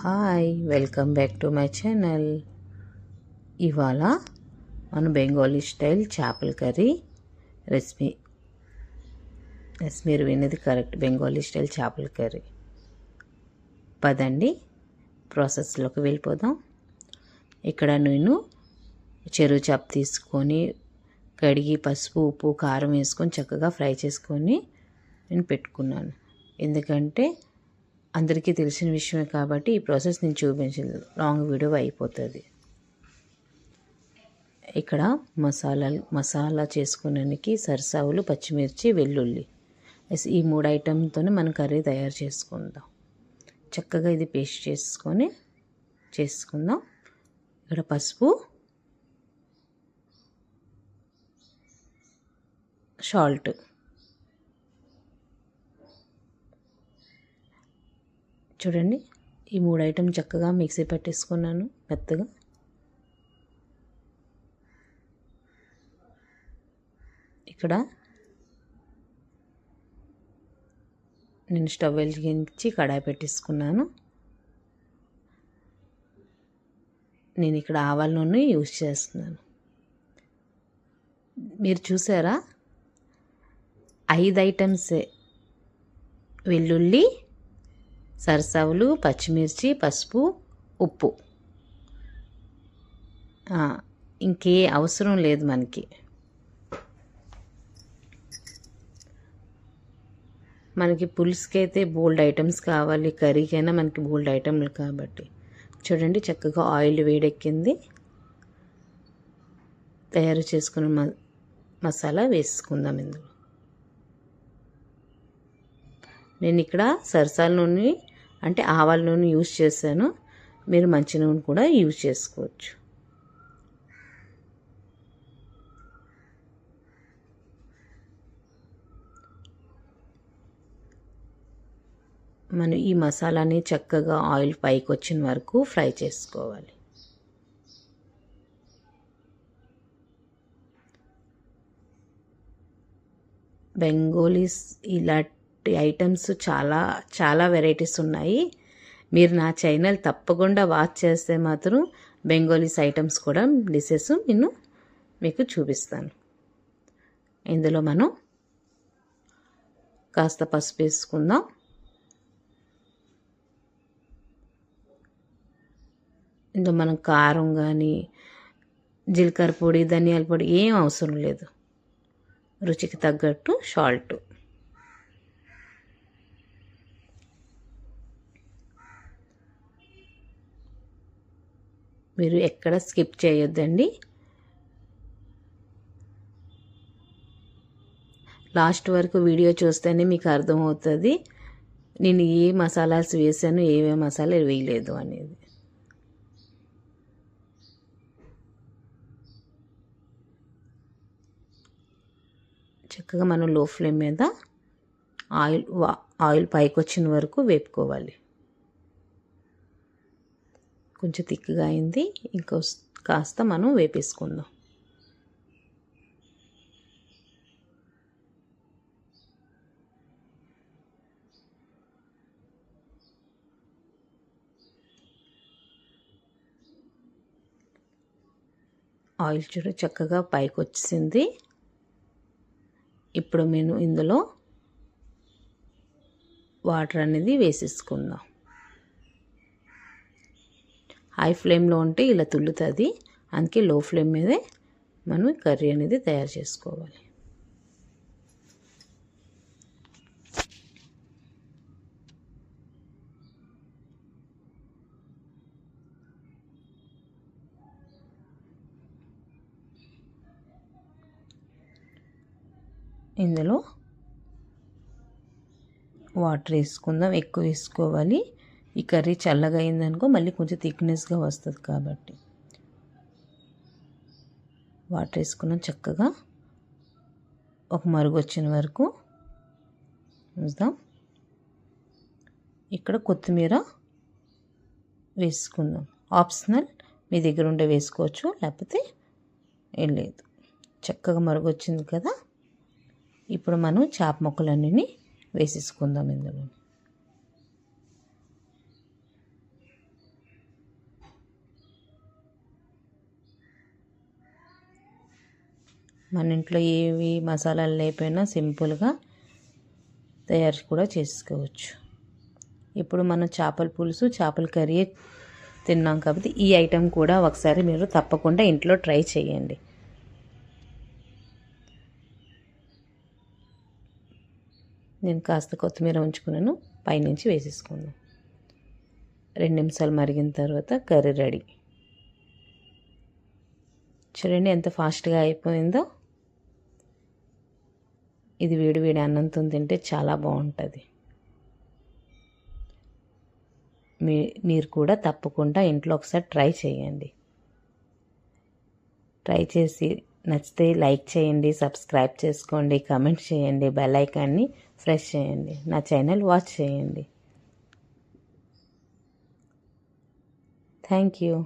Hi, welcome back to my channel. ఇవాళ మన Bengali style చేపల కర్రీ రెసిపీ. మీరు విన్నది కరెక్ట్, బెంగాలీ స్టైల్ చేపల కర్రీ. పదండి ప్రాసెస్లోకి వెళ్ళిపోదాం. ఇక్కడ నేను చెరువు చేప తీసుకొని కడిగి పసుపు ఉప్పు కారం వేసుకొని చక్కగా ఫ్రై చేసుకొని నేను పెట్టుకున్నాను. ఎందుకంటే అందరికీ తెలిసిన విషయమే కాబట్టి ఈ ప్రాసెస్ నేను చూపించలేదు, లాంగ్ వీడియో అయిపోతుంది. ఇక్కడ మసాలా చేసుకునేందుకు సరసావులు, పచ్చిమిర్చి, వెల్లుల్లి, ఈ 3 ఐటెంతోనే మనం కర్రీ తయారు చేసుకుందాం. చక్కగా ఇది పేస్ట్ చేసుకుందాం. ఇక్కడ పసుపు, సాల్ట్, చూడండి ఈ 3 ఐటెం చక్కగా మిక్సీ పట్టేసుకున్నాను మెత్తగా. ఇక్కడ నేను స్టవ్ వెలిగించి కడాయి పెట్టేసుకున్నాను. నేను ఇక్కడ ఆవాల నూనె యూజ్ చేస్తున్నాను. మీరు చూసారా, 5 ఐటమ్సే: వెల్లుల్లి, సరసావులు, పచ్చిమిర్చి, పసుపు, ఉప్పు. ఇంకే అవసరం లేదు మనకి. పులుసుకి అయితే బోల్డ్ ఐటమ్స్ కావాలి, కర్రీకైనా మనకి బోల్డ్ ఐటమ్లు కాబట్టి. చూడండి చక్కగా ఆయిల్ వేడెక్కింది. తయారు చేసుకున్న మసాలా వేసుకుందాం ఇందులో. నేను ఇక్కడ సరసాల నూనె అంటే ఆవాల నూనె యూజ్ చేశాను. మీరు మంచి నూనె కూడా యూజ్ చేసుకోవచ్చు. మనం ఈ మసాలాని చక్కగా ఆయిల్ పైకి వచ్చిన వరకు ఫ్రై చేసుకోవాలి. బెంగాలీస్ ఇలాంటి ఐటమ్స్ చాలా చాలా వెరైటీస్ ఉన్నాయి. మీరు నా ఛానల్ తప్పకుండా వాచ్ చేస్తే మాత్రం బెంగాలీస్ ఐటమ్స్ కూడా డిషెస్ నేను మీకు చూపిస్తాను. ఇందులో మనం కాస్త పసుపు వేసుకుందాం. ఇందులో మనం కారం కానీ జీలకర్ర పొడి, ధనియాల పొడి ఏం అవసరం లేదు. రుచికి తగ్గట్టు సాల్ట్. మీరు ఎక్కడ స్కిప్ చేయొద్దండి. లాస్ట్ వరకు వీడియో చూస్తేనే మీకు అర్థమవుతుంది నేను ఏ మసాలాస్ వేసాను, ఏమేమి మసాలాలు వేయలేదు అనేది. చక్కగా మనం లో ఫ్లేమ్ మీద ఆయిల్ పైకి వచ్చిన వరకు వేపుకోవాలి. కొంచెం థిక్గా అయింది, ఇంకో కాస్త మనం వేపేసుకుందాం. ఆయిల్ చూడ చక్కగా పైకి వచ్చింది. ఇప్పుడు నేను ఇందులో వాటర్ అనేది వేసేసుకుందాం. హై ఫ్లేమ్లో ఉంటే ఇలా తుల్లుతుంది, అందుకే లో ఫ్లేమ్ మీదే మనం కర్రీ అనేది తయారు చేసుకోవాలి. ఇందులో వాటర్ వేసుకుందాం, ఎక్కువ వేసుకోవాలి. ఈ కర్రీ చల్లగా అయిందనుకో మళ్ళీ కొంచెం థిక్నెస్గా వస్తుంది కాబట్టి. వాటర్ వేసుకున్నాం, చక్కగా ఒక మరుగు వచ్చిన వరకు ఉంచుదాం. ఇక్కడ కొత్తిమీర వేసుకుందాం, ఆప్షనల్, మీ దగ్గర ఉంటే వేసుకోవచ్చు, లేకపోతే ఏం లేదు. చక్కగా మరుగు వచ్చింది కదా. ఇప్పుడు మనం చేప ముక్కలన్నీ వేసేసుకుందాం ఇందులో. మన ఇంట్లో ఏవి మసాలాలు లేకపోయినా సింపుల్గా తయారు కూడా చేసుకోవచ్చు. ఇప్పుడు మనం చేపల పులుసు, చేపల కర్రీ తిన్నాం కాబట్టి ఈ ఐటెం కూడా ఒకసారి మీరు తప్పకుండా ఇంట్లో ట్రై చేయండి. నేను కాస్త కొత్తిమీర ఉంచుకున్నాను, పైనుంచి వేసేసుకుందాం. 2 నిమిషాలు మరిగిన తర్వాత కర్రీ రెడీ. చూడండి ఎంత ఫాస్ట్గా అయిపోయిందో. ఇది వేడి వేడి అన్నంతో తింటే చాలా బాగుంటుంది. మీరు కూడా తప్పకుండా ఇంట్లో ఒకసారి ట్రై చేయండి. ట్రై చేసి నచ్చితే లైక్ చేయండి, సబ్స్క్రైబ్ చేసుకోండి, కామెంట్ చేయండి, బెల్ ఐకాన్ని ప్రెస్ చేయండి, నా ఛానల్ వాచ్ చేయండి. Thank you.